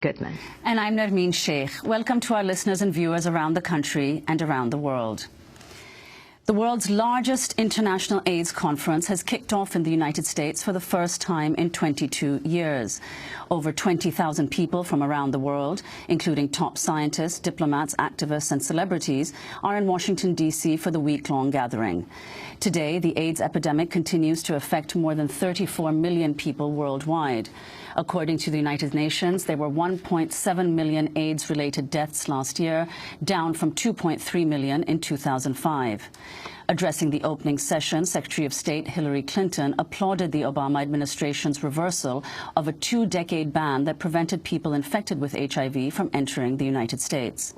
Goodman. And I'm Nermeen Sheikh. Welcome to our listeners and viewers around the country and around the world. The world's largest international AIDS conference has kicked off in the United States for the first time in 22 years. Over 20,000 people from around the world, including top scientists, diplomats, activists and celebrities, are in Washington, D.C. for the week-long gathering. Today, the AIDS epidemic continues to affect more than 34 million people worldwide. According to the United Nations, there were 1.7 million AIDS-related deaths last year, down from 2.3 million in 2005. Addressing the opening session, Secretary of State Hillary Clinton applauded the Obama administration's reversal of a two-decade ban that prevented people infected with HIV from entering the United States.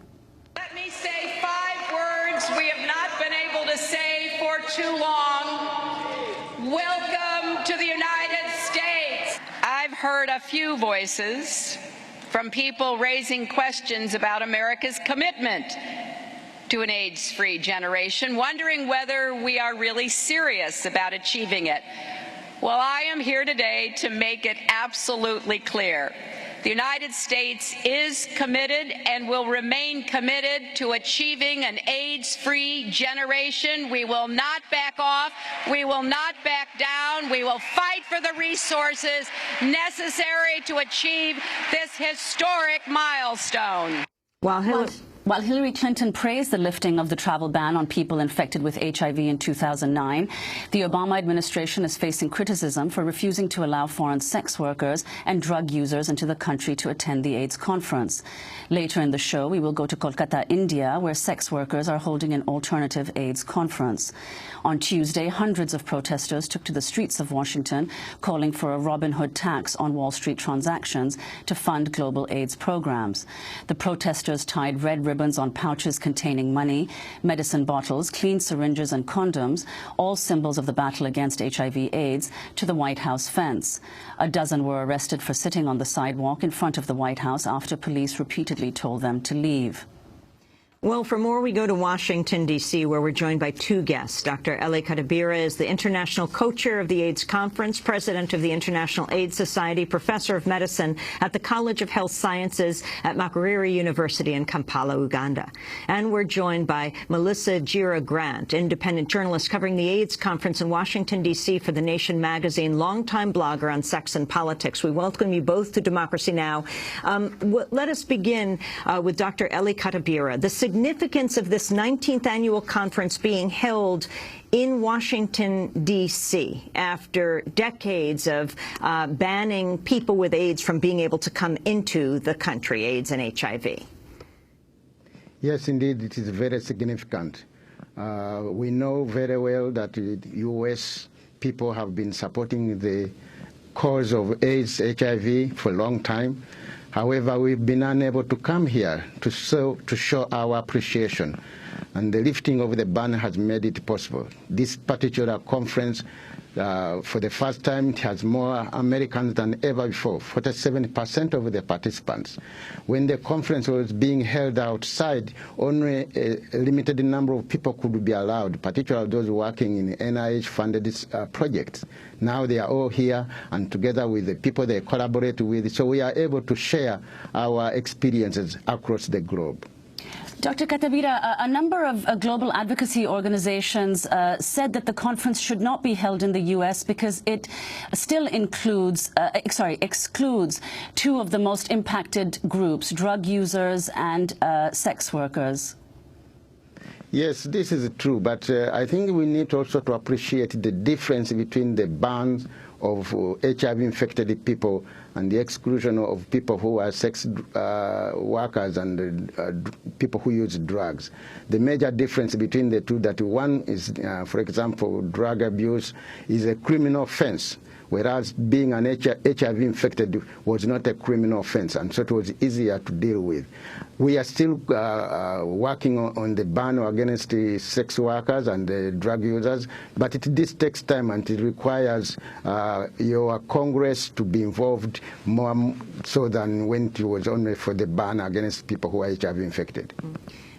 Let me say 5 words we have not been able to say for too long. Welcome to the United States. I've heard a few voices from people raising questions about America's commitment to an AIDS-free generation, wondering whether we are really serious about achieving it. Well, I am here today to make it absolutely clear. The United States is committed and will remain committed to achieving an AIDS-free generation. We will not back off. We will not back down. We will fight for the resources necessary to achieve this historic milestone. While Hillary Clinton praised the lifting of the travel ban on people infected with HIV in 2009, the Obama administration is facing criticism for refusing to allow foreign sex workers and drug users into the country to attend the AIDS conference. Later in the show, we will go to Kolkata, India, where sex workers are holding an alternative AIDS conference. On Tuesday, hundreds of protesters took to the streets of Washington, calling for a Robin Hood tax on Wall Street transactions to fund global AIDS programs. The protesters tied red ribbons on pouches containing money, medicine bottles, clean syringes and condoms, all symbols of the battle against HIV/AIDS, to the White House fence. A dozen were arrested for sitting on the sidewalk in front of the White House after police repeatedly told them to leave. Well, for more, we go to Washington, D.C., where we're joined by 2 guests. Dr. Elly Katabira is the international co-chair of the AIDS Conference, president of the International AIDS Society, professor of medicine at the College of Health Sciences at Makerere University in Kampala, Uganda. And we're joined by Melissa Gira, independent journalist covering the AIDS Conference in Washington, D.C. for The Nation magazine, longtime blogger on sex and politics. We welcome you both to Democracy Now! Let us begin with Dr. Elly Katabira. The significance of this 19th annual conference being held in Washington, D.C., after decades of banning people with AIDS from being able to come into the country, AIDS and HIV. Yes, indeed, it is very significant. We know very well that the U.S. people have been supporting the cause of AIDS, HIV for a long time. However, we've been unable to come here to show our appreciation, and the lifting of the ban has made it possible. This particular conference, for the first time, it has more Americans than ever before, 47% of the participants. When the conference was being held outside, only a limited number of people could be allowed, particularly those working in NIH-funded projects. Now they are all here, and together with the people they collaborate with, so we are able to share our experiences across the globe. Dr. Katabira, a number of global advocacy organizations said that the conference should not be held in the U.S. because it still excludes 2 of the most impacted groups, drug users and sex workers. Yes, this is true, but I think we need also to appreciate the difference between the bans of HIV-infected people and the exclusion of people who are sex workers and people who use drugs. The major difference between the two, that one is, for example, drug abuse is a criminal offense, whereas being an HIV-infected was not a criminal offense, and so it was easier to deal with. We are still working on the ban against the sex workers and the drug users, but this takes time, and it requires your Congress to be involved more so than when it was only for the ban against people who are HIV-infected.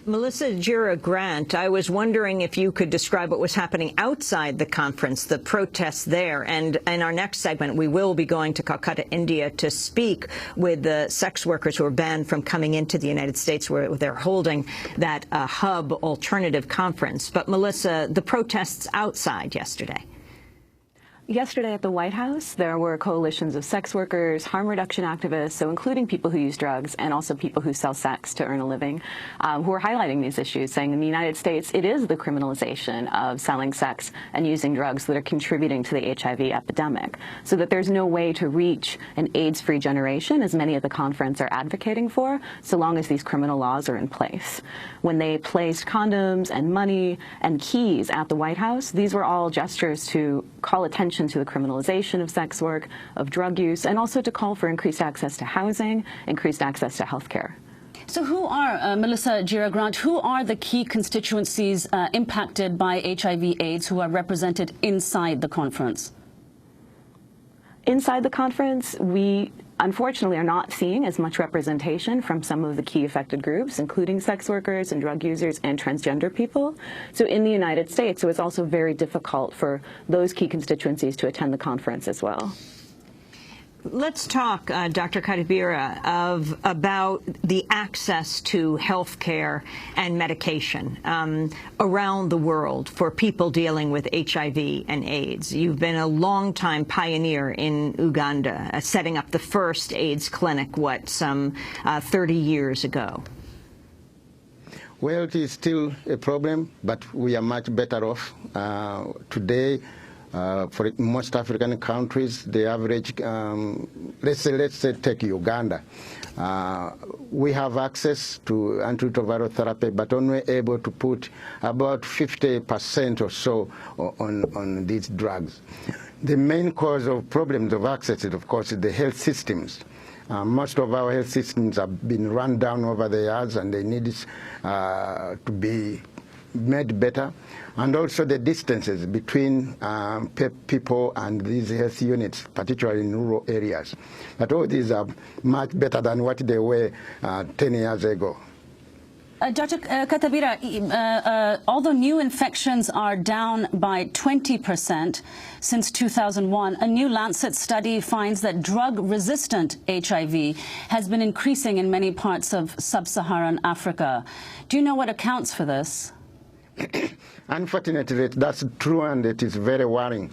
Melissa Gira Grant, I was wondering if you could describe what was happening outside the conference, the protests there. And in our next segment, we will be going to Calcutta, India, to speak with the sex workers who are banned from coming into the United States, where they're holding that hub alternative conference. But, Melissa, the protests outside yesterday. Yesterday at the White House, there were coalitions of sex workers, harm reduction activists, so including people who use drugs and also people who sell sex to earn a living, who are highlighting these issues, saying in the United States it is the criminalization of selling sex and using drugs that are contributing to the HIV epidemic, so that there's no way to reach an AIDS-free generation, as many at the conference are advocating for, so long as these criminal laws are in place. When they placed condoms and money and keys at the White House, these were all gestures to call attention to the criminalization of sex work, of drug use, and also to call for increased access to housing, increased access to health care. So who are, Melissa Gira Grant, who are the key constituencies impacted by HIV/AIDS who are represented inside the conference? Inside the conference, we unfortunately are not seeing as much representation from some of the key affected groups, including sex workers and drug users and transgender people. So in the United States, it was also very difficult for those key constituencies to attend the conference as well. Let's talk, Dr. Katabira, about the access to health care and medication around the world for people dealing with HIV and AIDS. You've been a long-time pioneer in Uganda, setting up the first AIDS clinic, some 30 years ago. Well, it is still a problem, but we are much better off today. For most African countries, the average, let's say take Uganda. We have access to antiretroviral therapy, but only able to put about 50% or so on these drugs. The main cause of problems of access is, of course, the health systems. Most of our health systems have been run down over the years, and they need to be made better, and also the distances between people and these health units, particularly in rural areas. But all these are much better than what they were 10 years ago. Dr. Katabira, although new infections are down by 20% since 2001, a new Lancet study finds that drug-resistant HIV has been increasing in many parts of sub-Saharan Africa. Do you know what accounts for this? Unfortunately, that's true, and it is very worrying.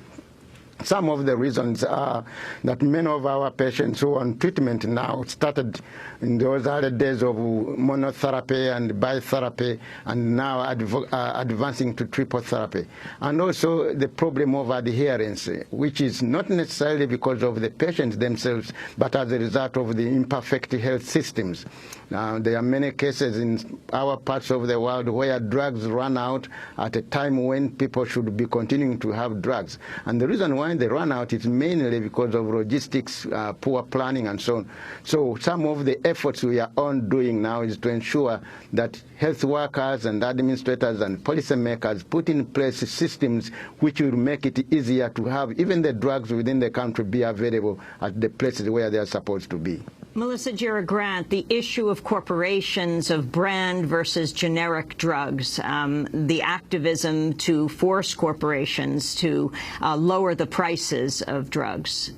Some of the reasons are that many of our patients who are on treatment now started in those early days of monotherapy and bitherapy, and now advancing to triple therapy. And also the problem of adherence, which is not necessarily because of the patients themselves, but as a result of the imperfect health systems. Now, there are many cases in our parts of the world where drugs run out at a time when people should be continuing to have drugs. And the reason why they run out is mainly because of logistics, poor planning, and so on. So some of the efforts we are on doing now is to ensure that health workers and administrators and policymakers put in place systems which will make it easier to have even the drugs within the country be available at the places where they are supposed to be. Melissa Gira Grant, the issue of corporations, of brand versus generic drugs, the activism to force corporations to lower the prices of drugs.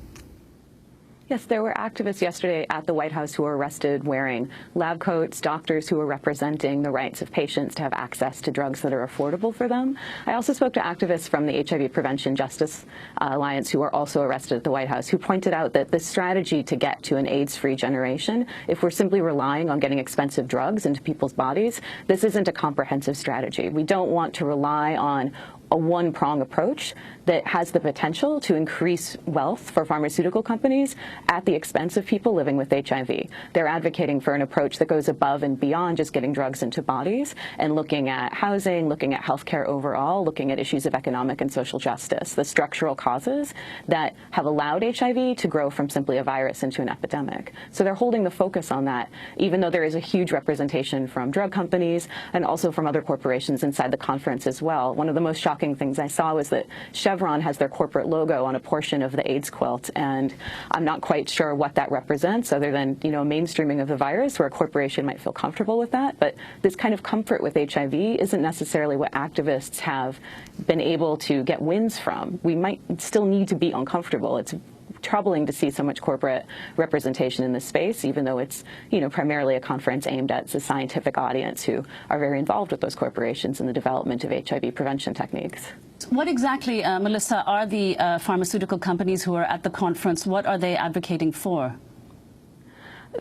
Yes, there were activists yesterday at the White House who were arrested wearing lab coats, doctors who were representing the rights of patients to have access to drugs that are affordable for them. I also spoke to activists from the HIV Prevention Justice Alliance who were also arrested at the White House, who pointed out that the strategy to get to an AIDS-free generation, if we're simply relying on getting expensive drugs into people's bodies, this isn't a comprehensive strategy. We don't want to rely on a one-prong approach that has the potential to increase wealth for pharmaceutical companies at the expense of people living with HIV. They're advocating for an approach that goes above and beyond just getting drugs into bodies and looking at housing, looking at healthcare overall, looking at issues of economic and social justice, the structural causes that have allowed HIV to grow from simply a virus into an epidemic. So they're holding the focus on that, even though there is a huge representation from drug companies and also from other corporations inside the conference as well. One of the most shocking shocking things I saw was that Chevron has their corporate logo on a portion of the AIDS quilt, and I'm not quite sure what that represents other than, mainstreaming of the virus, where a corporation might feel comfortable with that. But this kind of comfort with HIV isn't necessarily what activists have been able to get wins from. We might still need to be uncomfortable. It's troubling to see so much corporate representation in this space, even though it's, primarily a conference aimed at the scientific audience who are very involved with those corporations in the development of HIV prevention techniques. What exactly, Melissa, are the pharmaceutical companies who are at the conference? What are they advocating for?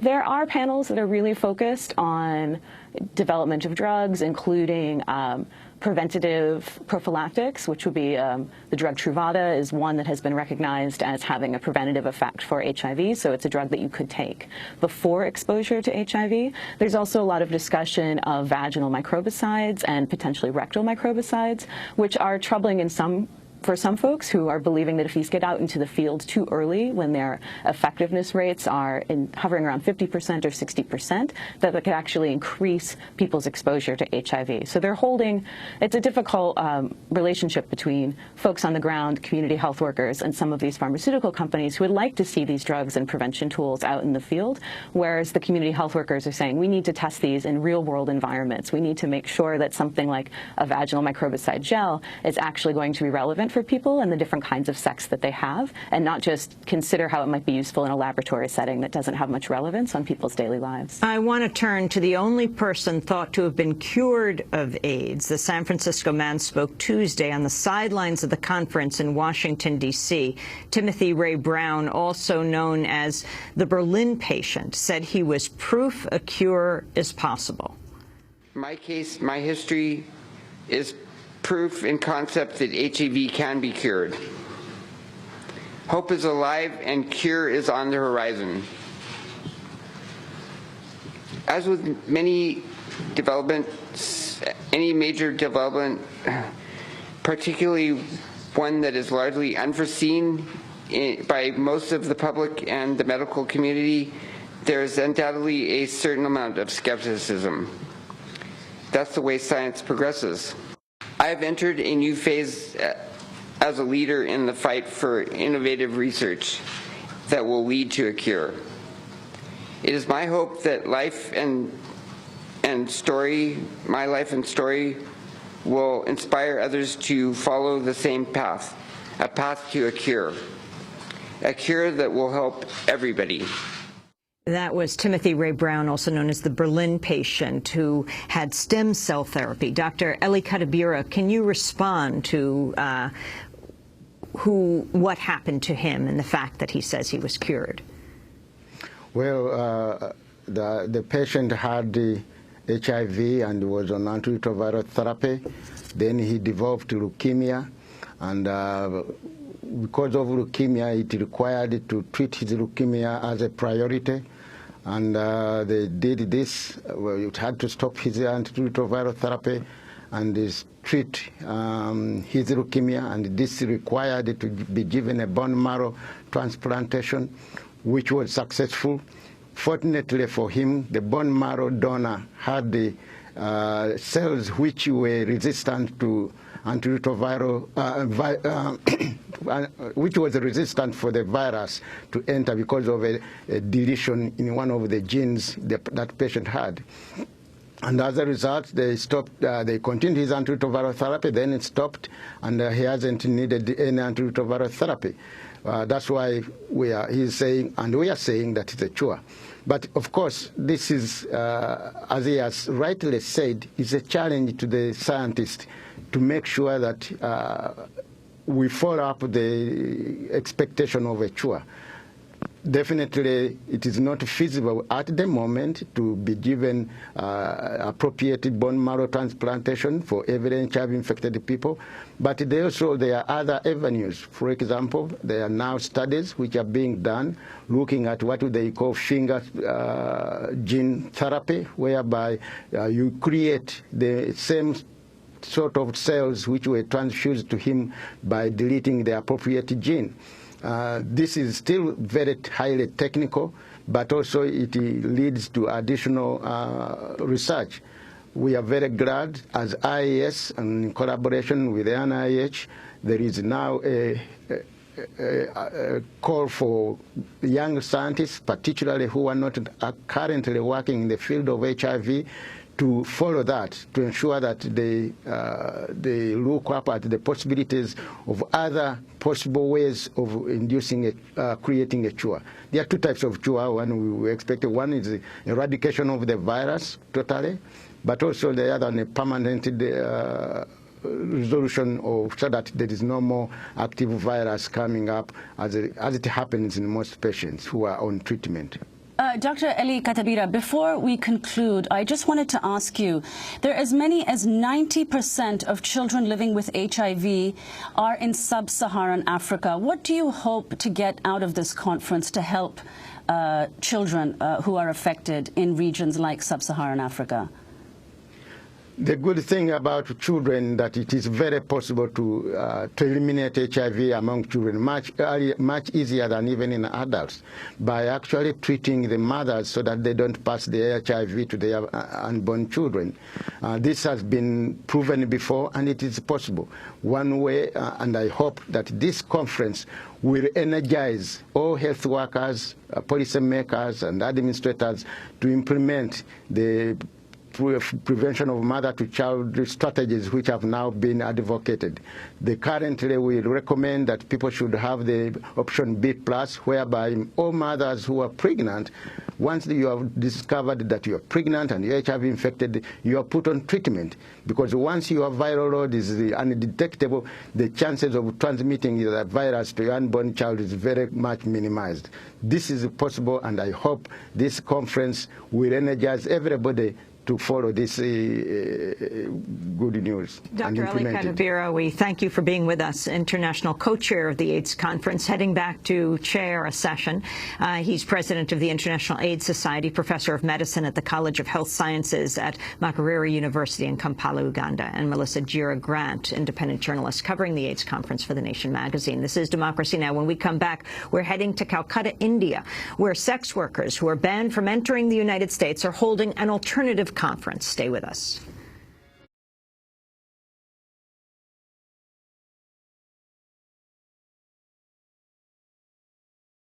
There are panels that are really focused on development of drugs, including preventative prophylactics, which would be the drug Truvada is one that has been recognized as having a preventative effect for HIV, so it's a drug that you could take before exposure to HIV. There's also a lot of discussion of vaginal microbicides and potentially rectal microbicides, which are troubling for some folks who are believing that if these get out into the field too early, when their effectiveness rates are hovering around 50% or 60%, that could actually increase people's exposure to HIV. So it's a difficult relationship between folks on the ground, community health workers, and some of these pharmaceutical companies who would like to see these drugs and prevention tools out in the field, whereas the community health workers are saying we need to test these in real-world environments. We need to make sure that something like a vaginal microbicide gel is actually going to be relevant for people and the different kinds of sex that they have, and not just consider how it might be useful in a laboratory setting that doesn't have much relevance on people's daily lives. I want to turn to the only person thought to have been cured of AIDS. The San Francisco man spoke Tuesday on the sidelines of the conference in Washington, D.C. Timothy Ray Brown, also known as the Berlin patient, said he was proof a cure is possible. My case, my history is proof in concept that HIV can be cured. Hope is alive and cure is on the horizon. As with many developments, any major development, particularly one that is largely unforeseen by most of the public and the medical community, there is undoubtedly a certain amount of skepticism. That's the way science progresses. I have entered a new phase as a leader in the fight for innovative research that will lead to a cure. It is my hope that my life and story will inspire others to follow the same path, a path to a cure that will help everybody. That was Timothy Ray Brown, also known as the Berlin patient, who had stem cell therapy. Dr. Elly Katabira, can you respond to what happened to him and the fact that he says he was cured? Well, the patient had the HIV and was on antiretroviral therapy. Then he developed leukemia, and because of leukemia, it required to treat his leukemia as a priority. And they did this. It had to stop his antiretroviral therapy and treat his leukemia. And this required to be given a bone marrow transplantation, which was successful. Fortunately for him, the bone marrow donor had the cells which were resistant to antiretroviral, which was resistant for the virus to enter because of a deletion in one of the genes that patient had. And as a result, they stopped. They continued his antiretroviral therapy, then it stopped, and he hasn't needed any antiretroviral therapy. That's why he's saying, and we are saying that it's a cure. But of course, this is, as he has rightly said, is a challenge to the scientists to make sure that we follow up the expectation of a cure. Definitely, it is not feasible at the moment to be given appropriate bone marrow transplantation for every HIV-infected people. But there are other avenues. For example, there are now studies which are being done looking at what they call finger gene therapy, whereby you create the same sort of cells which were transfused to him by deleting the appropriate gene. This is still very highly technical, but also it leads to additional research. we are very glad as IAS and in collaboration with the NIH, there is now a call for young scientists, particularly who are not currently working in the field of HIV, to follow that, to ensure that they look up at the possibilities of other possible ways of inducing creating a cure. There are two types of cure. One we expect. One is the eradication of the virus totally, but also the other one, a permanent resolution of, so that there is no more active virus coming up as it happens in most patients who are on treatment. Dr. Elly Katabira, before we conclude, I just wanted to ask you, there are as many as 90% of children living with HIV are in sub-Saharan Africa. What do you hope to get out of this conference to help children who are affected in regions like sub-Saharan Africa? The good thing about children that it is very possible to eliminate HIV among children much easier than even in adults by actually treating the mothers so that they don't pass the HIV to their unborn children. This has been proven before, and it is possible. One way, and I hope that this conference will energize all health workers, policy makers, and administrators to implement the prevention of mother-to-child strategies which have now been advocated. Currently, we recommend that people should have the option B+, whereby all mothers who are pregnant, once you have discovered that you are pregnant and you're HIV infected, you are put on treatment. Because once your viral load is undetectable, the chances of transmitting the virus to your unborn child is very much minimized. This is possible, and I hope this conference will energize everybody to follow this good news. Dr. Elly Katabira, we thank you for being with us, International Co-Chair of the AIDS Conference, heading back to chair a session. He's president of the International AIDS Society, professor of medicine at the College of Health Sciences at Makerere University in Kampala, Uganda, and Melissa Gira, Grant, independent journalist covering the AIDS Conference for The Nation magazine. This is Democracy Now! When we come back, we're heading to Calcutta, India, where sex workers who are banned from entering the United States are holding an alternative conference. Stay with us.